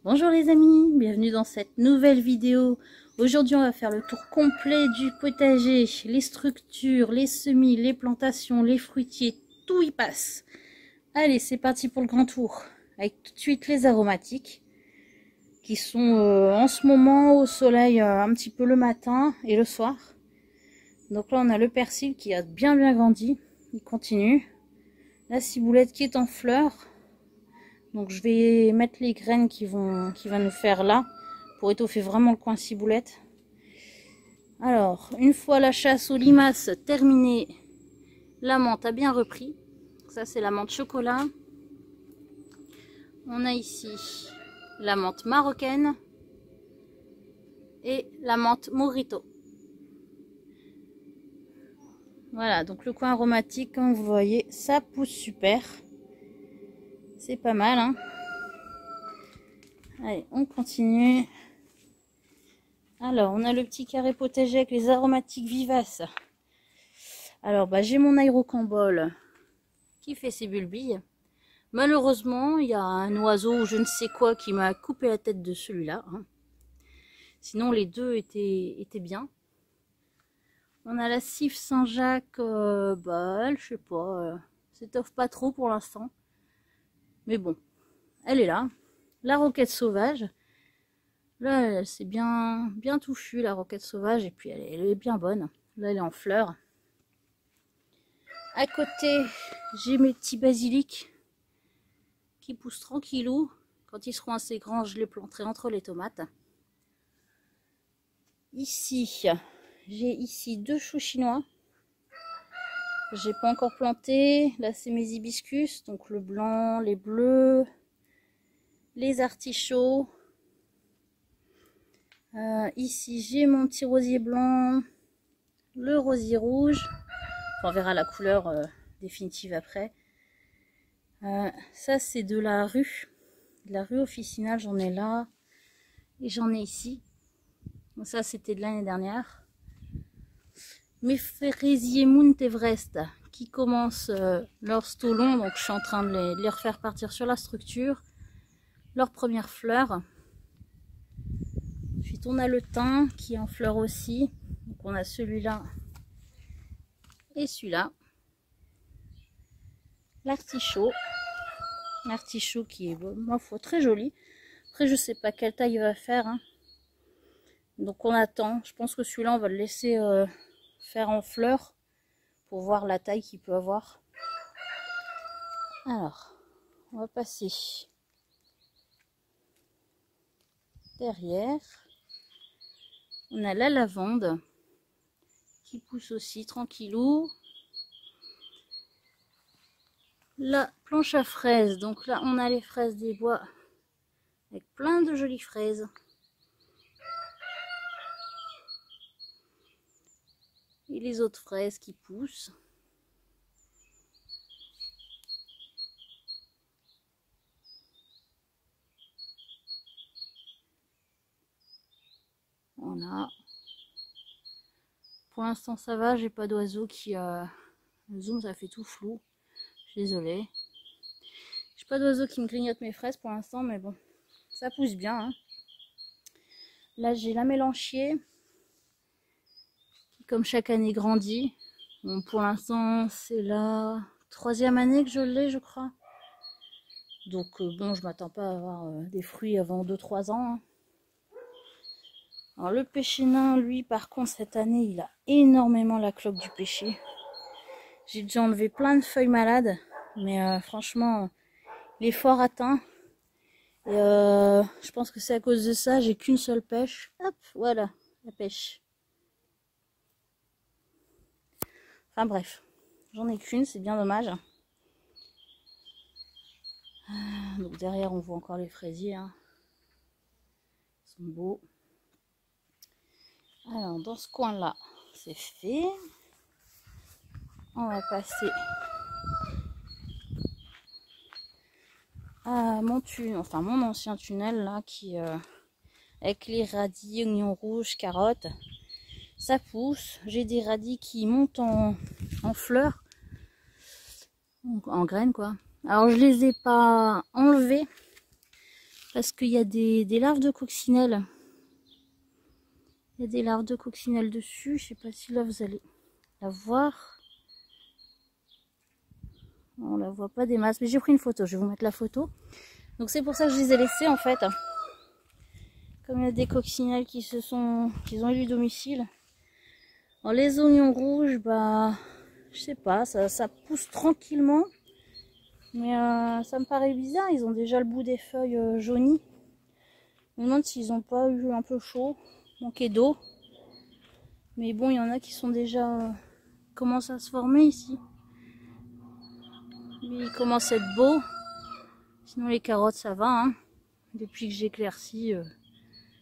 Bonjour les amis, bienvenue dans cette nouvelle vidéo. Aujourd'hui on va faire le tour complet du potager, les structures, les semis, les plantations, les fruitiers, tout y passe. Allez, c'est parti pour le grand tour, avec tout de suite les aromatiques qui sont en ce moment au soleil un petit peu le matin et le soir. Donc là on a le persil qui a bien grandi, il continue. La ciboulette qui est en fleurs. Donc je vais mettre les graines qui vont nous faire là pour étoffer vraiment le coin ciboulette. Alors, une fois la chasse aux limaces terminée, la menthe a bien repris. Ça c'est la menthe chocolat. On a ici la menthe marocaine et la menthe morito. Voilà, donc le coin aromatique, comme vous voyez, ça pousse super. C'est pas mal, hein. Allez, on continue. Alors, on a le petit carré potager avec les aromatiques vivaces. Alors, j'ai mon aérocambole qui fait ses bulbilles. Malheureusement, il y a un oiseau ou je ne sais quoi qui m'a coupé la tête de celui-là. Hein. Sinon, les deux étaient bien. On a la Cif Saint-Jacques, elle, je sais pas, s'étoffe pas trop pour l'instant. Mais bon, elle est là. La roquette sauvage. Là, c'est bien touffu, la roquette sauvage. Et puis, elle est bien bonne. Là, elle est en fleurs. À côté, j'ai mes petits basilics qui poussent tranquillou. Quand ils seront assez grands, je les planterai entre les tomates. Ici, j'ai ici 2 choux chinois. J'ai pas encore planté. Là, c'est mes hibiscus. Donc, le blanc, les bleus, les artichauts. Ici, j'ai mon petit rosier blanc, le rosier rouge. Enfin, on verra la couleur définitive après. Ça, c'est de la rue. De la rue officinale, j'en ai là. Et j'en ai ici. Donc, ça, c'était de l'année dernière. Mes fraisiers Mount Everest qui commencent leur stolon. Donc, je suis en train de les refaire partir sur la structure. Leurs premières fleurs. Ensuite, on a le thym qui est en fleurs aussi. Donc, on a celui-là et celui-là. L'artichaut. L'artichaut qui est, ma foi, très joli. Après, je sais pas quelle taille il va faire. Hein. Donc, on attend. Je pense que celui-là, on va le laisser faire en fleurs pour voir la taille qu'il peut avoir. Alors, on va passer derrière. On a la lavande qui pousse aussi tranquillou. La planche à fraises. Donc là, on a les fraises des bois avec plein de jolies fraises. Et les autres fraises qui poussent. Voilà. Pour l'instant ça va, j'ai pas d'oiseau qui le zoom, ça fait tout flou. Je suis désolée. J'ai pas d'oiseau qui me grignote mes fraises pour l'instant, mais bon, ça pousse bien. Hein. Là j'ai la mélanchier qui comme chaque année grandit. Bon, pour l'instant c'est la 3e année que je l'ai, je crois. Donc bon, je m'attends pas à avoir des fruits avant 2-3 ans. Hein. Alors le pêcher nain, lui, par contre, cette année, il a énormément la cloque du pêcher. J'ai déjà enlevé plein de feuilles malades, mais franchement, il est fort atteint. Et je pense que c'est à cause de ça, j'ai qu'une seule pêche. Hop, voilà, la pêche. Enfin bref, j'en ai qu'une, c'est bien dommage. Donc derrière, on voit encore les fraisiers. Hein. Ils sont beaux. Alors, dans ce coin-là, c'est fait. On va passer à mon tunnel, enfin mon ancien tunnel là, qui avec les radis, oignons rouges, carottes. Ça pousse. J'ai des radis qui montent en fleurs, en graines quoi. Alors je les ai pas enlevés Parce qu'il y a des larves de coccinelle. Il y a des larves de coccinelle dessus. Je sais pas si là vous allez la voir. On la voit pas des masses, mais j'ai pris une photo. Je vais vous mettre la photo. Donc c'est pour ça que je les ai laissées en fait. Comme il y a des coccinelles qui ont élu domicile. Alors les oignons rouges, bah je sais pas, ça pousse tranquillement. Mais ça me paraît bizarre, ils ont déjà le bout des feuilles jaunies. Je me demande s'ils n'ont pas eu un peu chaud, manqué d'eau. Mais bon, il y en a qui sont déjà commencent à se former ici. Mais ils commencent à être beaux. Sinon les carottes ça va. Hein. Depuis que j'éclaircis,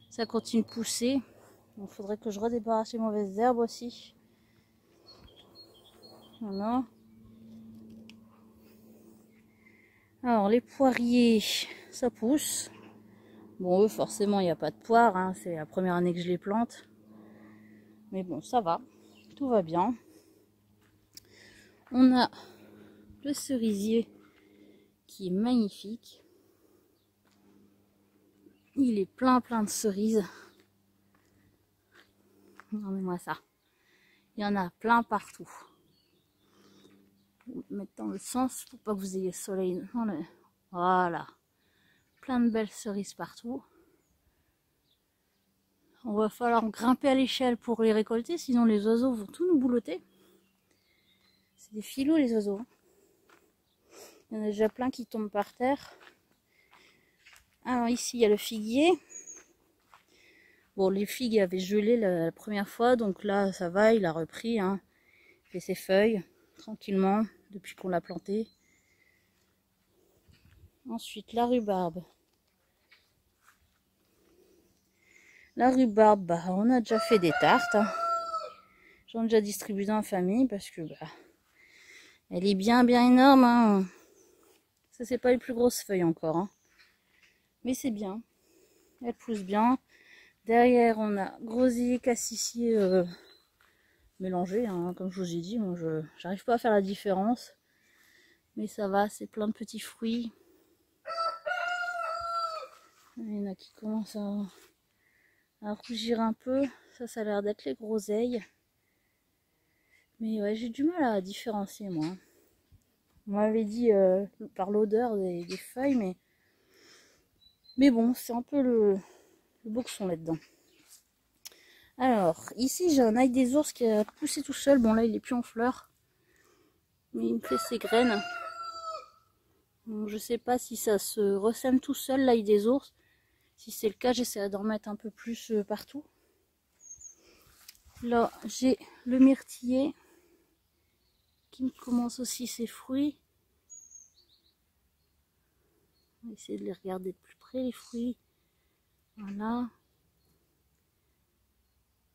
ça continue de pousser. Il faudrait que je redébarrasse les mauvaises herbes aussi. Voilà. Alors les poiriers, ça pousse. Bon, eux, forcément, il n'y a pas de poire. Hein. C'est la première année que je les plante. Mais bon, ça va. Tout va bien. On a le cerisier qui est magnifique. Il est plein de cerises. Regardez-moi ça. Il y en a plein partout. Je vais mettre dans le sens pour pas que vous ayez le soleil. Voilà. Plein de belles cerises partout. On va falloir grimper à l'échelle pour les récolter, sinon les oiseaux vont tout nous boulotter. C'est des filous les oiseaux. Il y en a déjà plein qui tombent par terre. Alors ici il y a le figuier. Bon, les figues avaient gelé la première fois, donc là ça va, il a repris. Hein. Il fait ses feuilles tranquillement depuis qu'on l'a planté. Ensuite la rhubarbe. La rhubarbe, bah, on a déjà fait des tartes. Hein. J'en ai déjà distribué dans la famille parce que bah, elle est bien énorme. Hein. Ça c'est pas les plus grosses feuilles encore. Hein. Mais c'est bien. Elle pousse bien. Derrière on a groseillier, cassissier mélangé. Hein. Comme je vous ai dit, moi j'arrive pas à faire la différence. Mais ça va, c'est plein de petits fruits. Il y en a qui commencent à rougir un peu. Ça a l'air d'être les groseilles. Mais ouais, j'ai du mal à différencier moi. On m'avait dit par l'odeur des feuilles, mais bon, c'est un peu le boxon là-dedans. Alors, ici j'ai un ail des ours qui a poussé tout seul. Bon là il est plus en fleurs. Mais il me fait ses graines. Donc, je sais pas si ça se ressème tout seul l'ail des ours. Si c'est le cas, j'essaierai d'en mettre un peu plus partout. Là, j'ai le myrtiller qui commence aussi ses fruits. On va essayer de les regarder de plus près, les fruits. Voilà.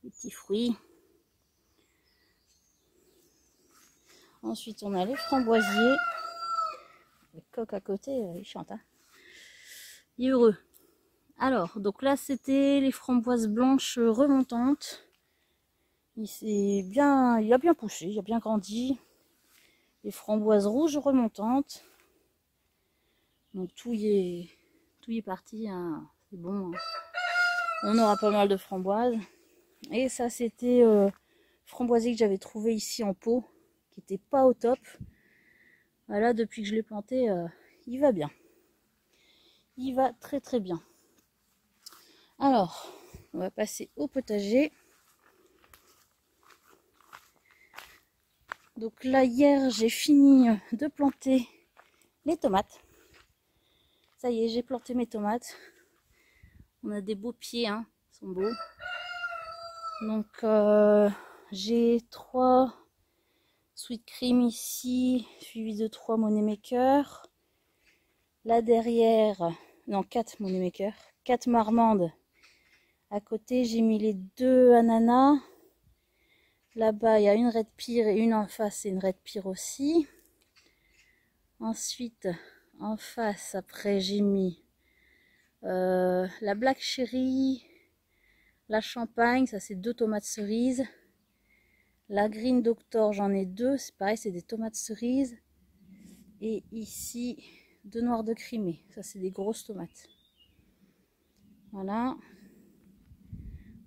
Les petits fruits. Ensuite, on a les framboisiers. Le coq à côté, il chante. Hein. Il est heureux. Alors, donc là, c'était les framboises blanches remontantes. Il a bien poussé, il a bien grandi. Les framboises rouges remontantes. Donc tout y est parti. Hein. C'est bon. Hein. On aura pas mal de framboises. Et ça, c'était framboisier que j'avais trouvé ici en pot, qui était pas au top. Voilà, depuis que je l'ai planté, il va bien. Il va très bien. Alors, on va passer au potager. Donc là, hier, j'ai fini de planter les tomates. Ça y est, j'ai planté mes tomates. On a des beaux pieds, hein, ils sont beaux. Donc, j'ai 3 sweet cream ici, suivi de 3 money maker. Là derrière, non 4 money maker, 4 marmandes. À côté, j'ai mis les 2 ananas. Là-bas, il y a une red pear et une en face, c'est une red pear aussi. Ensuite, en face, après, j'ai mis la black cherry, la champagne, ça c'est 2 tomates cerises. La green doctor, j'en ai 2, c'est pareil, c'est des tomates cerises. Et ici, 2 noirs de Crimée, ça c'est des grosses tomates. Voilà.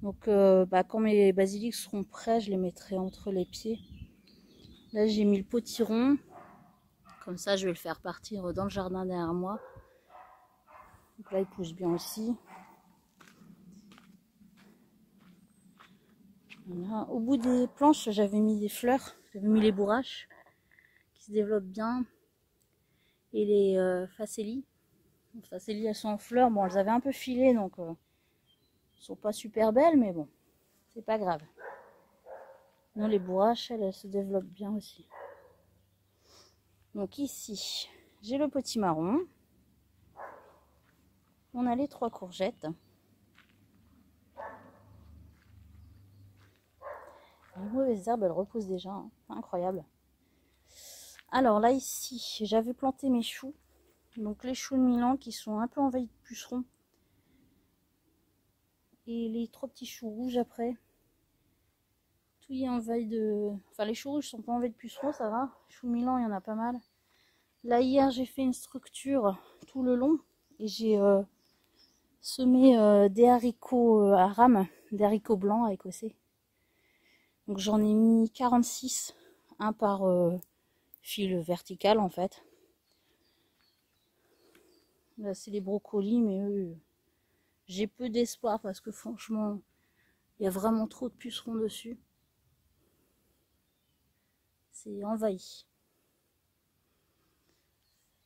Donc quand mes basilics seront prêts, je les mettrai entre les pieds. Là j'ai mis le potiron. Comme ça je vais le faire partir dans le jardin derrière moi. Donc là il pousse bien aussi. Voilà. Au bout des planches j'avais mis des fleurs. J'avais mis les bourraches qui se développent bien. Et les facélies. Les facélies elles sont en fleurs. Bon elles avaient un peu filé donc elles sont pas super belles mais bon. C'est pas grave. Non, les bourraches, elles se développent bien aussi. Donc ici, j'ai le potimarron. On a les 3 courgettes. Les mauvaises herbes, elles repoussent déjà. Hein. Incroyable. Alors là, ici, j'avais planté mes choux. Donc les choux de Milan qui sont un peu envahis de pucerons. Et les 3 petits choux rouges après. Tout y est envahi de... Enfin, les choux rouges sont pas envahis de pucerons, ça va. Les choux de Milan, il y en a pas mal. Là, hier, j'ai fait une structure tout le long. Et j'ai semé des haricots à rames, des haricots blancs écossais. Donc j'en ai mis 46, un par fil vertical en fait. Là c'est les brocolis, mais eux, j'ai peu d'espoir parce que franchement, il y a vraiment trop de pucerons dessus. C'est envahi.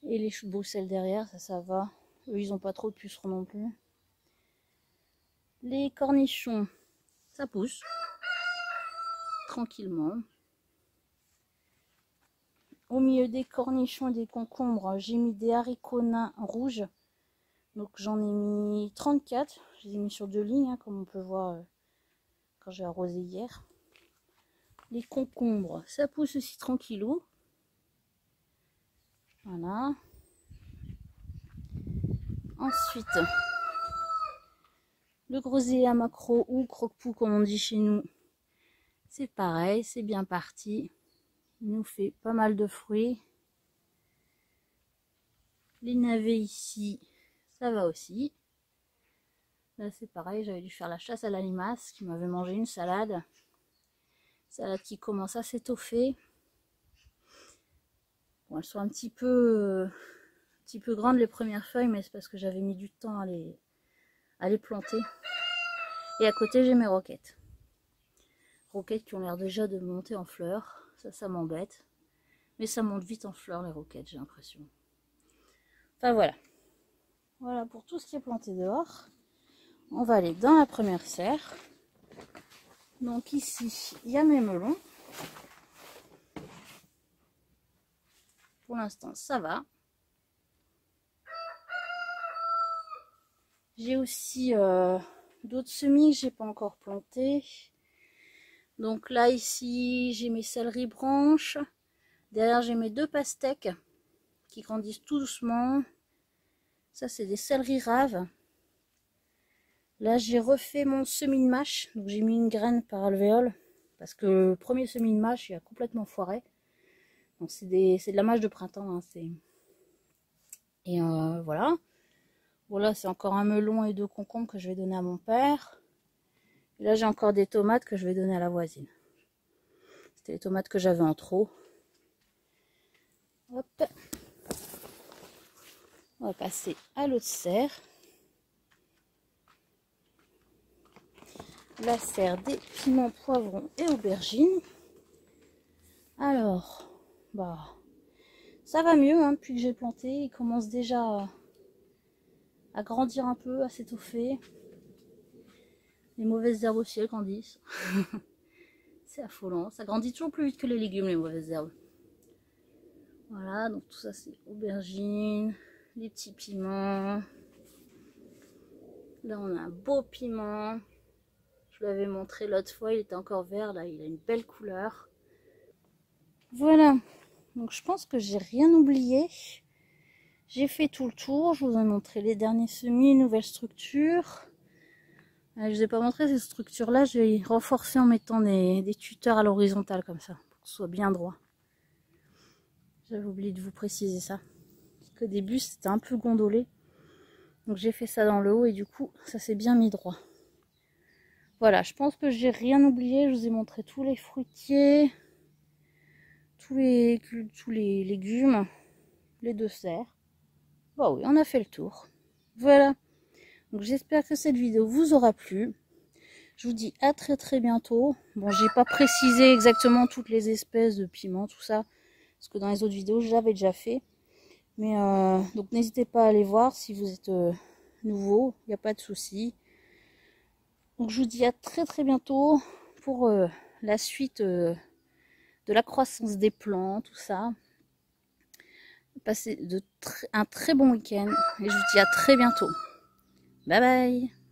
Et les choux de Bruxelles derrière, ça va. Eux, ils n'ont pas trop de pucerons non plus. Les cornichons, ça pousse. Tranquillement. Au milieu des cornichons et des concombres, j'ai mis des haricots nains rouges. Donc j'en ai mis 34. Je les ai mis sur 2 lignes, hein, comme on peut voir quand j'ai arrosé hier. Les concombres, ça pousse aussi tranquillou. Voilà. Ensuite, le groseillier à maquereau ou croque-pou comme on dit chez nous. C'est pareil, c'est bien parti. Il nous fait pas mal de fruits. Les navets ici, ça va aussi. Là c'est pareil, j'avais dû faire la chasse à la limace qui m'avait mangé une salade. Salade qui commence à s'étoffer. Bon, elles sont un petit peu grandes les premières feuilles, mais c'est parce que j'avais mis du temps à les planter. Et à côté j'ai mes roquettes. Roquettes qui ont l'air déjà de monter en fleurs. Ça m'embête. Mais ça monte vite en fleurs les roquettes, j'ai l'impression. Enfin voilà. Voilà pour tout ce qui est planté dehors. On va aller dans la première serre. Donc ici, il y a mes melons. Pour l'instant, ça va. J'ai aussi d'autres semis que j'ai pas encore plantés. Donc là, ici, j'ai mes céleris branches. Derrière, j'ai mes 2 pastèques qui grandissent tout doucement. Ça, c'est des céleris raves. Là, j'ai refait mon semis de mâche. Donc, j'ai mis une graine par alvéole. Parce que le premier semis de mâche, il a complètement foiré. Donc, c'est de la mâche de printemps. Hein, et voilà. Voilà, c'est encore un melon et 2 concombres que je vais donner à mon père. Et là, j'ai encore des tomates que je vais donner à la voisine. C'était les tomates que j'avais en trop. Hop. On va passer à l'autre serre. La serre des piments, poivrons et aubergines. Alors, ça va mieux hein, depuis que j'ai planté. Il commence déjà à grandir un peu, à s'étoffer. Les mauvaises herbes aussi elles grandissent. C'est affolant. Ça grandit toujours plus vite que les légumes, les mauvaises herbes. Voilà, donc tout ça c'est aubergines, les petits piments. Là on a un beau piment. Je vous l'avais montré l'autre fois, il était encore vert, là il a une belle couleur. Voilà, donc je pense que j'ai rien oublié. J'ai fait tout le tour, je vous ai montré les derniers semis, nouvelles structures. Je vous ai pas montré ces structures là, je vais renforcer en mettant des tuteurs à l'horizontale comme ça, pour que ce soit bien droit. J'avais oublié de vous préciser ça. Parce qu'au début c'était un peu gondolé. Donc j'ai fait ça dans le haut et du coup ça s'est bien mis droit. Voilà, je pense que j'ai rien oublié. Je vous ai montré tous les fruitiers, tous les légumes, les deux serres. Bon oui, on a fait le tour. Voilà. Donc j'espère que cette vidéo vous aura plu. Je vous dis à très bientôt. Bon, j'ai pas précisé exactement toutes les espèces de piments, tout ça, parce que dans les autres vidéos j'avais déjà fait. Mais donc n'hésitez pas à aller voir si vous êtes nouveau, il n'y a pas de souci. Donc je vous dis à très bientôt pour la suite de la croissance des plants, tout ça. Passez un très bon week-end et je vous dis à très bientôt. Bye bye.